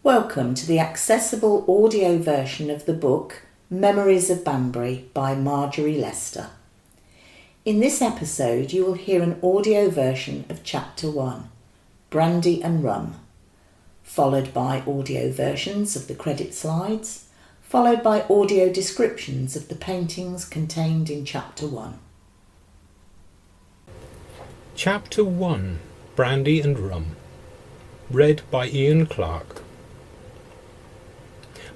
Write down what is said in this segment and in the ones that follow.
Welcome to the accessible audio version of the book Memories of Banbury by Marjory Lester. In this episode you will hear an audio version of Chapter 1, Brandy and Rum, followed by audio versions of the credit slides, followed by audio descriptions of the paintings contained in Chapter 1. Chapter 1, Brandy and Rum, read by Ian Clark.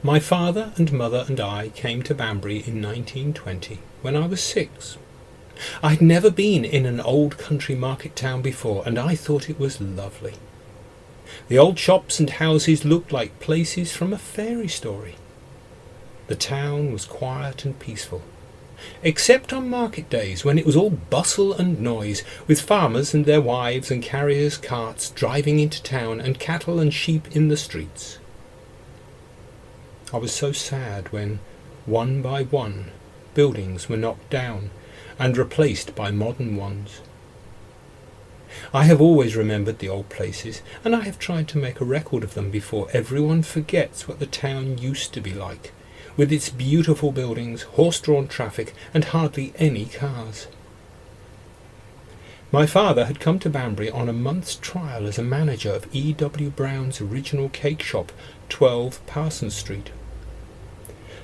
My father and mother and I came to Banbury in 1920 when I was 6. I'd never been in an old country market town before, and I thought it was lovely. The old shops and houses looked like places from a fairy story. The town was quiet and peaceful, except on market days when it was all bustle and noise, with farmers and their wives and carriers' carts driving into town and cattle and sheep in the streets. I was so sad when, one by one, buildings were knocked down and replaced by modern ones. I have always remembered the old places, and I have tried to make a record of them before everyone forgets what the town used to be like, with its beautiful buildings, horse-drawn traffic, and hardly any cars. My father had come to Banbury on a month's trial as a manager of E.W. Brown's original cake shop, 12 Parsons Street.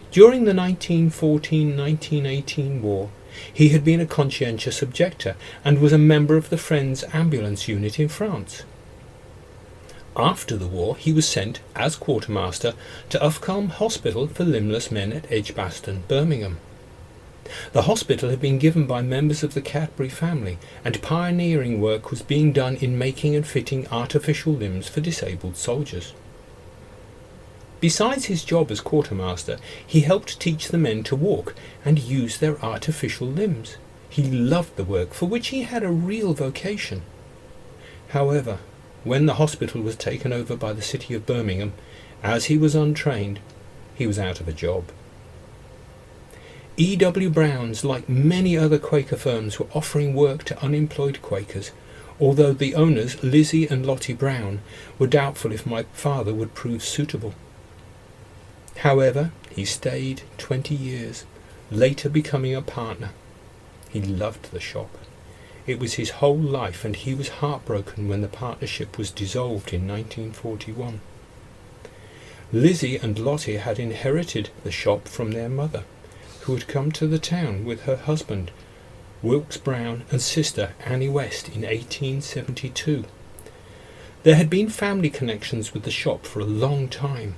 During the 1914-1918 war, he had been a conscientious objector and was a member of the Friends ambulance unit in France. After the war, he was sent, as quartermaster, to Ufcombe Hospital for Limbless Men at Edgbaston, Birmingham. The hospital had been given by members of the Cadbury family, and pioneering work was being done in making and fitting artificial limbs for disabled soldiers. Besides his job as quartermaster, he helped teach the men to walk and use their artificial limbs. He loved the work, for which he had a real vocation. However, when the hospital was taken over by the city of Birmingham, as he was untrained, he was out of a job. E.W. Brown's, like many other Quaker firms, were offering work to unemployed Quakers, although the owners, Lizzie and Lottie Brown, were doubtful if my father would prove suitable. However, he stayed 20 years, later becoming a partner. He loved the shop. It was his whole life, and he was heartbroken when the partnership was dissolved in 1941. Lizzie and Lottie had inherited the shop from their mother, who had come to the town with her husband, Wilkes Brown, and sister Annie West in 1872. There had been family connections with the shop for a long time.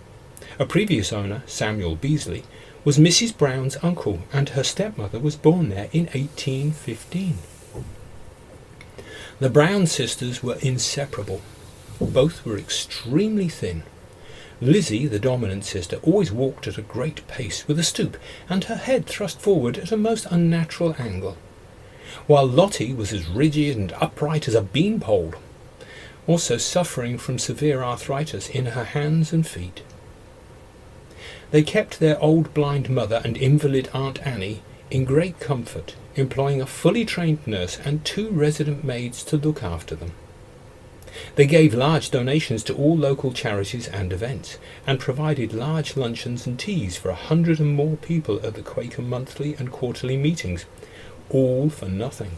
A previous owner, Samuel Beasley, was Mrs. Brown's uncle, and her stepmother was born there in 1815. The Brown sisters were inseparable. Both were extremely thin. Lizzie, the dominant sister, always walked at a great pace with a stoop, and her head thrust forward at a most unnatural angle, while Lottie was as rigid and upright as a beanpole, also suffering from severe arthritis in her hands and feet. They kept their old blind mother and invalid Aunt Annie in great comfort, employing a fully trained nurse and 2 resident maids to look after them. They gave large donations to all local charities and events, and provided large luncheons and teas for 100 and more people at the Quaker monthly and quarterly meetings, all for nothing.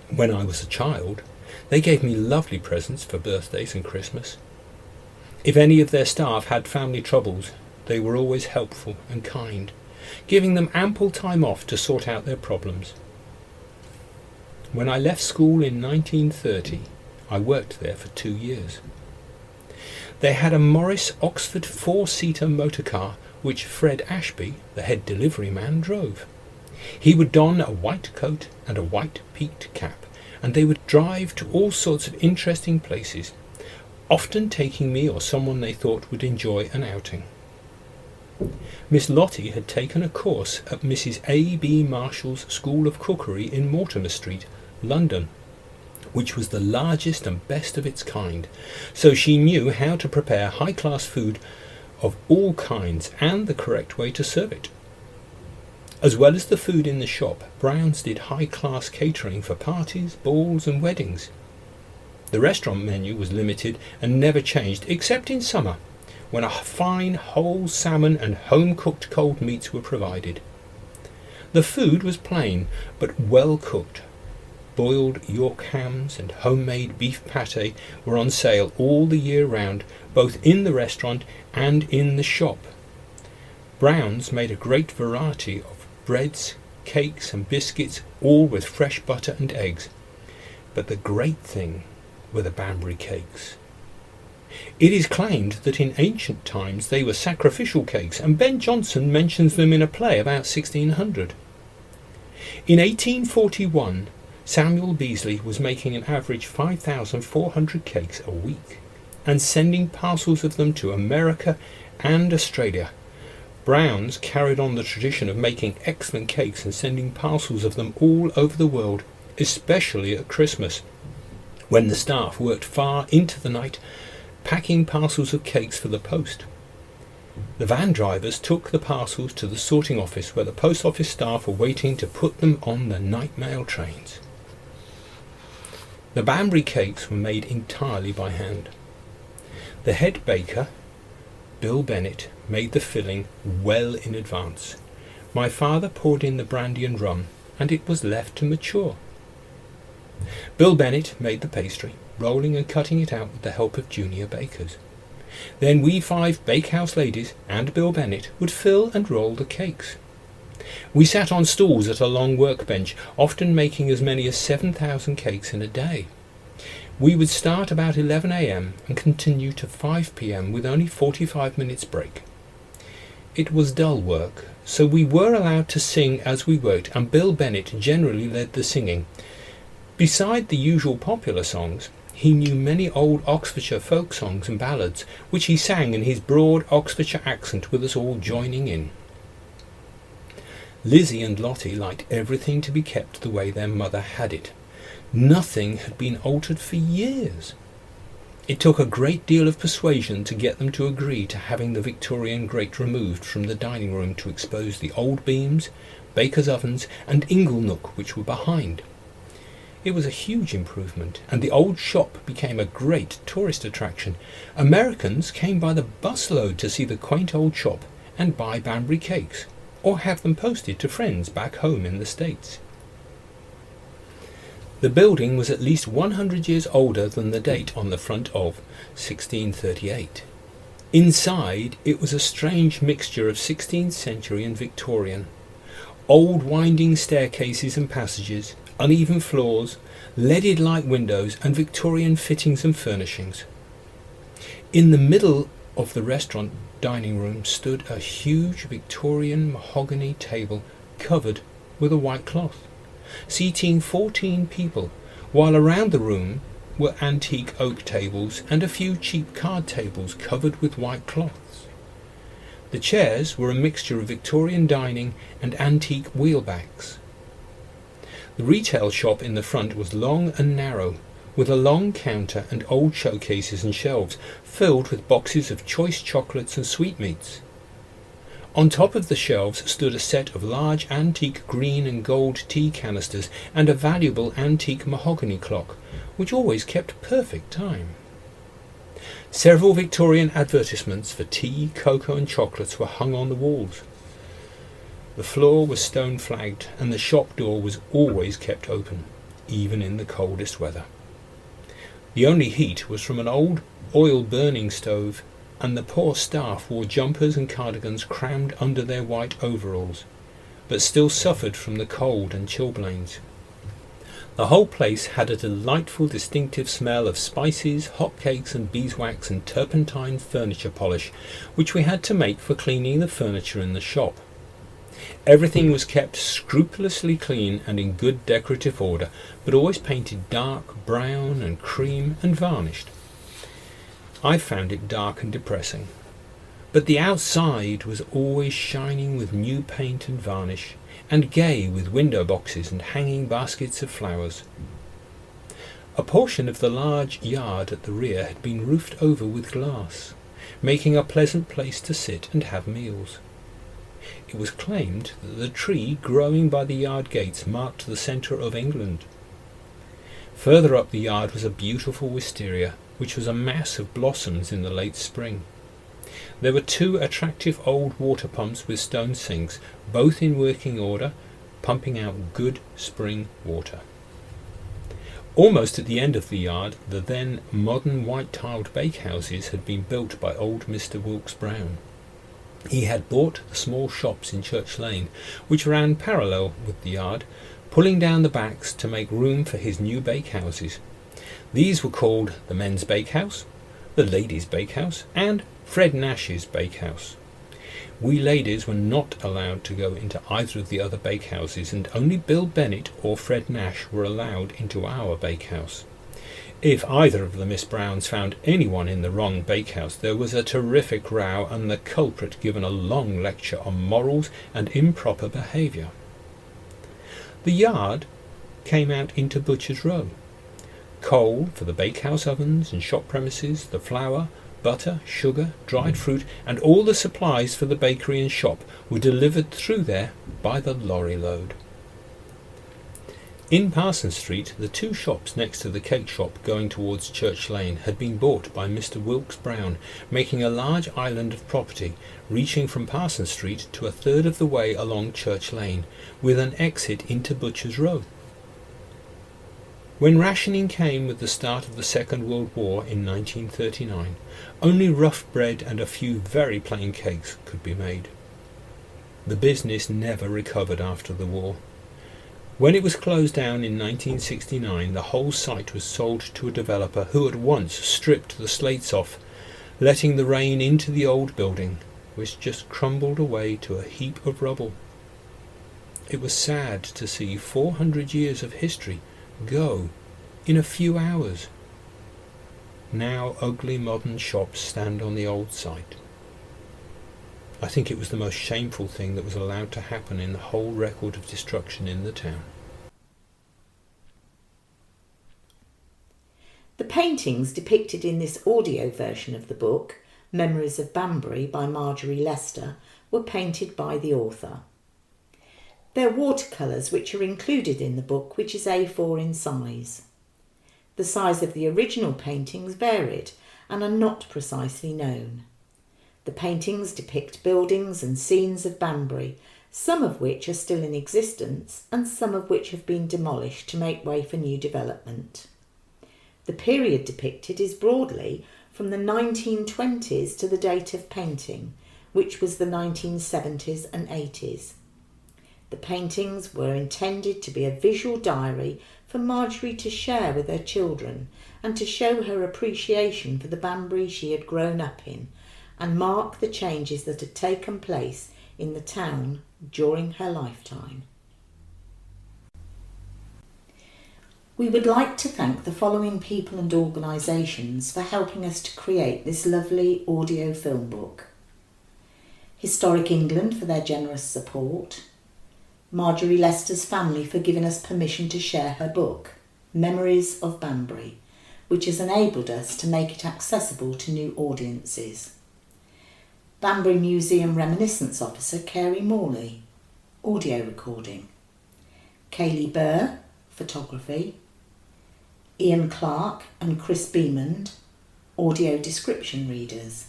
When I was a child, they gave me lovely presents for birthdays and Christmas. If any of their staff had family troubles, they were always helpful and kind, giving them ample time off to sort out their problems. When I left school in 1930, I worked there for 2 years. They had a Morris Oxford 4-seater motor car which Fred Ashby, the head delivery man, drove. He would don a white coat and a white peaked cap, and they would drive to all sorts of interesting places, often taking me or someone they thought would enjoy an outing. Miss Lottie had taken a course at Mrs. A. B. Marshall's School of Cookery in Mortimer Street, London, which was the largest and best of its kind, so she knew how to prepare high-class food of all kinds and the correct way to serve it. As well as the food in the shop, Brown's did high-class catering for parties, balls and weddings. The restaurant menu was limited and never changed, except in summer, when a fine whole salmon and home-cooked cold meats were provided. The food was plain, but well cooked. Boiled York hams and homemade beef pâté were on sale all the year round, both in the restaurant and in the shop. Brown's made a great variety of breads, cakes and biscuits, all with fresh butter and eggs. But the great thing were the Banbury cakes. It is claimed that in ancient times they were sacrificial cakes, and Ben Jonson mentions them in a play about 1600. In 1841, Samuel Beasley was making an average 5,400 cakes a week, and sending parcels of them to America and Australia. Brown's carried on the tradition of making excellent cakes and sending parcels of them all over the world, especially at Christmas, when the staff worked far into the night packing parcels of cakes for the post. The van drivers took the parcels to the sorting office, where the post office staff were waiting to put them on the night mail trains. The Banbury cakes were made entirely by hand. The head baker, Bill Bennett, made the filling well in advance. My father poured in the brandy and rum, and it was left to mature. Bill Bennett made the pastry, rolling and cutting it out with the help of junior bakers. Then we 5 bakehouse ladies and Bill Bennett would fill and roll the cakes. We sat on stools at a long workbench, often making as many as 7,000 cakes in a day. We would start about 11 a.m. and continue to 5 p.m. with only 45 minutes break. It was dull work, so we were allowed to sing as we worked, and Bill Bennett generally led the singing. Beside the usual popular songs, he knew many old Oxfordshire folk songs and ballads, which he sang in his broad Oxfordshire accent, with us all joining in. Lizzie and Lottie liked everything to be kept the way their mother had it. Nothing had been altered for years. It took a great deal of persuasion to get them to agree to having the Victorian grate removed from the dining room to expose the old beams, baker's ovens and ingle nook which were behind. It was a huge improvement, and the old shop became a great tourist attraction. Americans came by the busload to see the quaint old shop and buy Banbury cakes, or have them posted to friends back home in the States. The building was at least 100 years older than the date on the front of 1638. Inside, it was a strange mixture of 16th century and Victorian. Old winding staircases and passages, uneven floors, leaded-like windows and Victorian fittings and furnishings. In the middle of the restaurant dining room stood a huge Victorian mahogany table covered with a white cloth, seating 14 people, while around the room were antique oak tables and a few cheap card tables covered with white cloths. The chairs were a mixture of Victorian dining and antique wheelbacks. The retail shop in the front was long and narrow, with a long counter and old showcases and shelves filled with boxes of choice chocolates and sweetmeats. On top of the shelves stood a set of large antique green and gold tea canisters and a valuable antique mahogany clock, which always kept perfect time. Several Victorian advertisements for tea, cocoa and chocolates were hung on the walls. The floor was stone flagged, and the shop door was always kept open, even in the coldest weather. The only heat was from an old oil-burning stove, and the poor staff wore jumpers and cardigans crammed under their white overalls, but still suffered from the cold and chilblains. The whole place had a delightful distinctive smell of spices, hot cakes and beeswax and turpentine furniture polish, which we had to make for cleaning the furniture in the shop. Everything was kept scrupulously clean and in good decorative order, but always painted dark brown and cream and varnished. I found it dark and depressing, but the outside was always shining with new paint and varnish, and gay with window boxes and hanging baskets of flowers. A portion of the large yard at the rear had been roofed over with glass, making a pleasant place to sit and have meals. It was claimed that the tree growing by the yard gates marked the centre of England. Further up the yard was a beautiful wisteria, which was a mass of blossoms in the late spring. There were 2 attractive old water pumps with stone sinks, both in working order, pumping out good spring water. Almost at the end of the yard, the then modern white-tiled bakehouses had been built by old Mr. Wilkes-Brown. He had bought the small shops in Church Lane, which ran parallel with the yard, pulling down the backs to make room for his new bakehouses. These were called the Men's Bakehouse, the Ladies' Bakehouse, and Fred Nash's Bakehouse. We ladies were not allowed to go into either of the other bakehouses, and only Bill Bennett or Fred Nash were allowed into our bakehouse. If either of the Miss Browns found anyone in the wrong bakehouse, there was a terrific row and the culprit given a long lecture on morals and improper behaviour. The yard came out into Butcher's Row. Coal for the bakehouse ovens and shop premises, the flour, butter, sugar, dried fruit, and all the supplies for the bakery and shop were delivered through there by the lorry load. In Parsons Street, the 2 shops next to the cake shop going towards Church Lane had been bought by Mr. Wilkes-Brown, making a large island of property, reaching from Parsons Street to a third of the way along Church Lane, with an exit into Butcher's Row. When rationing came with the start of the Second World War in 1939, only rough bread and a few very plain cakes could be made. The business never recovered after the war. When it was closed down in 1969, the whole site was sold to a developer who at once stripped the slates off, letting the rain into the old building, which just crumbled away to a heap of rubble. It was sad to see 400 years of history go in a few hours. Now ugly modern shops stand on the old site. I think it was the most shameful thing that was allowed to happen in the whole record of destruction in the town. The paintings depicted in this audio version of the book, Memories of Banbury by Marjory Lester, were painted by the author. They're watercolours which are included in the book, which is A4 in size. The size of the original paintings varied and are not precisely known. The paintings depict buildings and scenes of Banbury, some of which are still in existence and some of which have been demolished to make way for new development. The period depicted is broadly from the 1920s to the date of painting, which was the 1970s and 80s. The paintings were intended to be a visual diary for Marjory to share with her children and to show her appreciation for the Banbury she had grown up in and mark the changes that had taken place in the town during her lifetime. We would like to thank the following people and organisations for helping us to create this lovely audio film book. Historic England for their generous support, Marjory Lester's family for giving us permission to share her book, Memories of Banbury, which has enabled us to make it accessible to new audiences. Banbury Museum Reminiscence Officer Carey Morley, audio recording. Kaylee Burr, photography. Ian Clark and Chris Beamond, audio description readers.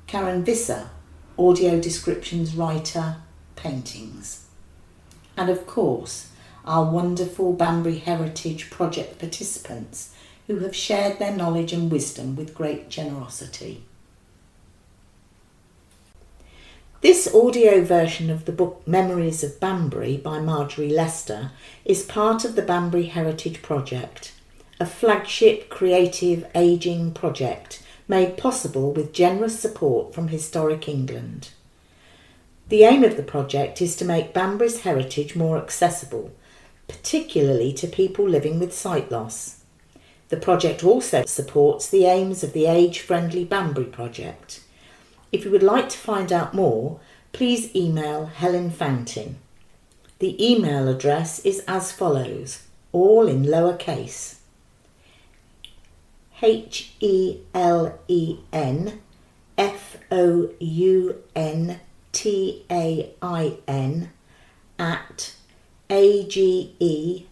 Karen Visser, audio descriptions writer, paintings. And of course, our wonderful Banbury Heritage Project participants who have shared their knowledge and wisdom with great generosity. This audio version of the book Memories of Banbury by Marjory Lester is part of the Banbury Heritage Project, a flagship creative ageing project made possible with generous support from Historic England. The aim of the project is to make Banbury's heritage more accessible, particularly to people living with sight loss. The project also supports the aims of the Age-Friendly Banbury project. If you would like to find out more, please email Helen Fountain. The email address is as follows, all in lowercase. HELENFOUNTAIN @ageuk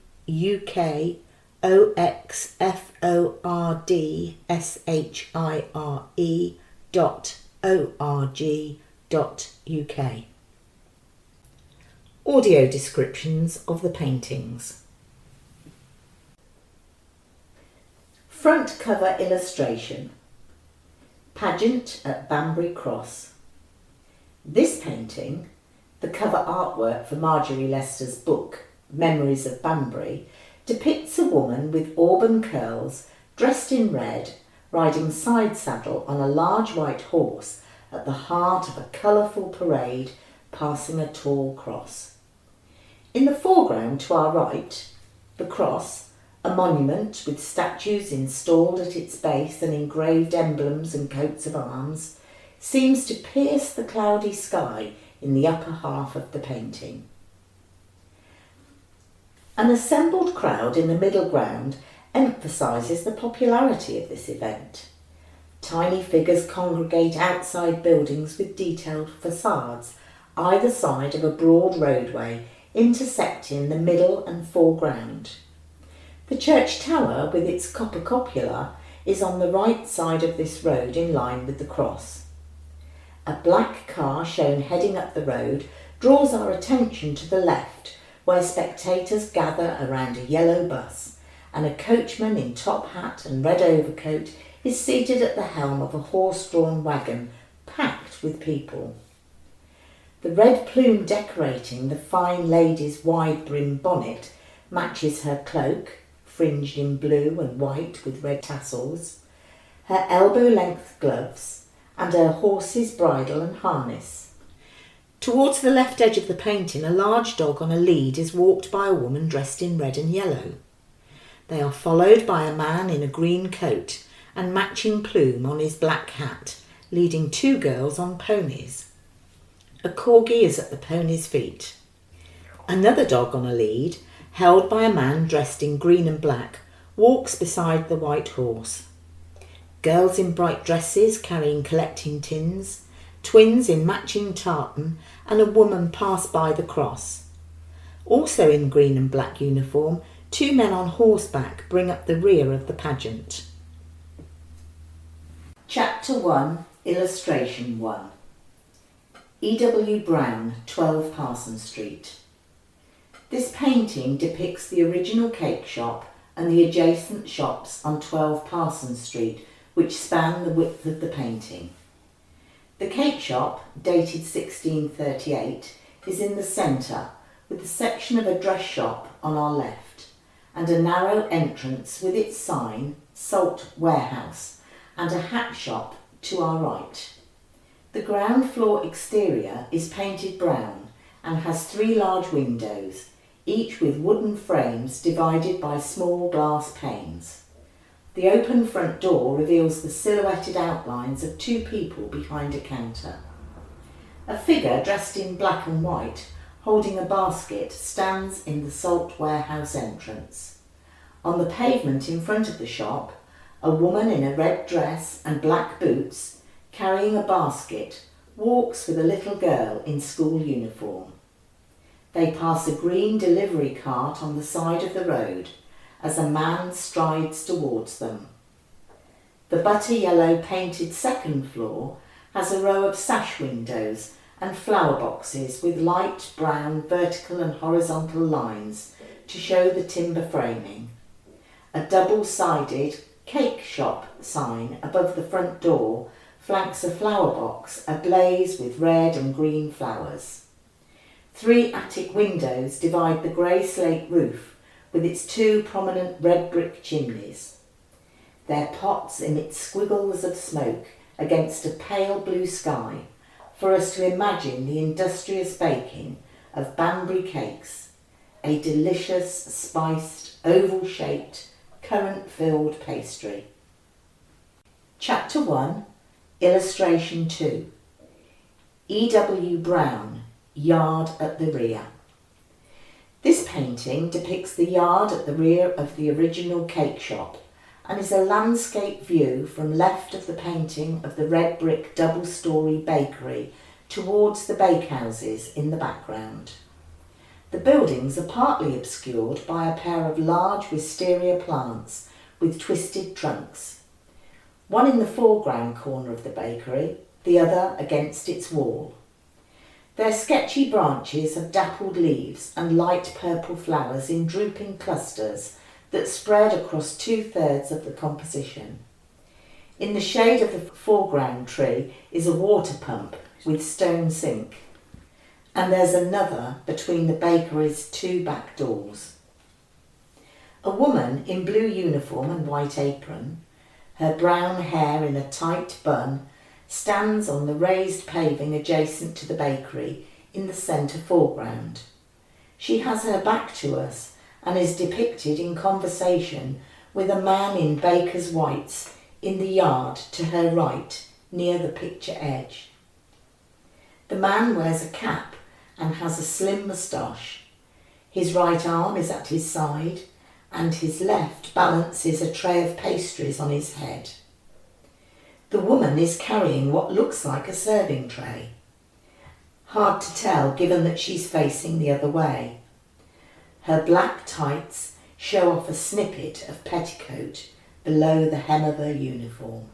oxfordshire.org.uk. Audio descriptions of the paintings. Front cover illustration. Pageant at Banbury Cross. This painting, the cover artwork for Marjory Lester's book, Memories of Banbury, depicts a woman with auburn curls, dressed in red, riding side saddle on a large white horse at the heart of a colourful parade passing a tall cross. In the foreground to our right, the cross, a monument with statues installed at its base and engraved emblems and coats of arms, seems to pierce the cloudy sky in the upper half of the painting. An assembled crowd in the middle ground emphasises the popularity of this event. Tiny figures congregate outside buildings with detailed facades, either side of a broad roadway intersecting the middle and foreground. The church tower with its copper cupola is on the right side of this road in line with the cross. A black car shown heading up the road draws our attention to the left, where spectators gather around a yellow bus and a coachman in top hat and red overcoat is seated at the helm of a horse-drawn wagon packed with people. The red plume decorating the fine lady's wide-brimmed bonnet matches her cloak, fringed in blue and white with red tassels, her elbow-length gloves, and her horse's bridle and harness. Towards the left edge of the painting, a large dog on a lead is walked by a woman dressed in red and yellow. They are followed by a man in a green coat and matching plume on his black hat, leading two girls on ponies. A corgi is at the pony's feet. Another dog on a lead, held by a man dressed in green and black, walks beside the white horse. Girls in bright dresses carrying collecting tins, twins in matching tartan, and a woman pass by the cross. Also in green and black uniform, two men on horseback bring up the rear of the pageant. Chapter 1, Illustration 1. E.W. Brown, 12 Parsons Street. This painting depicts the original cake shop and the adjacent shops on 12 Parsons Street, which span the width of the painting. The cake shop, dated 1638, is in the centre, with a section of a dress shop on our left, and a narrow entrance with its sign, Salt Warehouse, and a hat shop to our right. The ground floor exterior is painted brown and has three large windows, each with wooden frames divided by small glass panes. The open front door reveals the silhouetted outlines of two people behind a counter. A figure dressed in black and white, holding a basket, stands in the Salt Warehouse entrance. On the pavement in front of the shop, a woman in a red dress and black boots, carrying a basket, walks with a little girl in school uniform. They pass a green delivery cart on the side of the road as a man strides towards them. The butter yellow painted second floor has a row of sash windows and flower boxes with light brown vertical and horizontal lines to show the timber framing. A double-sided cake shop sign above the front door flanks a flower box ablaze with red and green flowers. Three attic windows divide the grey slate roof with its two prominent red brick chimneys. Their pots emit squiggles of smoke against a pale blue sky for us to imagine the industrious baking of Banbury cakes, a delicious, spiced, oval-shaped, currant-filled pastry. Chapter 1, Illustration 2. E.W. Brown, Yard at the Rear. This painting depicts the yard at the rear of the original cake shop and is a landscape view from left of the painting of the red brick double-storey bakery towards the bakehouses in the background. The buildings are partly obscured by a pair of large wisteria plants with twisted trunks, one in the foreground corner of the bakery, the other against its wall. Their sketchy branches have dappled leaves and light purple flowers in drooping clusters that spread across 2/3 of the composition. In the shade of the foreground tree is a water pump with stone sink, and there's another between the bakery's 2 back doors. A woman in blue uniform and white apron, her brown hair in a tight bun, stands on the raised paving adjacent to the bakery in the centre foreground. She has her back to us and is depicted in conversation with a man in baker's whites in the yard to her right, near the picture edge. The man wears a cap and has a slim moustache. His right arm is at his side and his left balances a tray of pastries on his head. The woman is carrying what looks like a serving tray. Hard to tell given that she's facing the other way. Her black tights show off a snippet of petticoat below the hem of her uniform.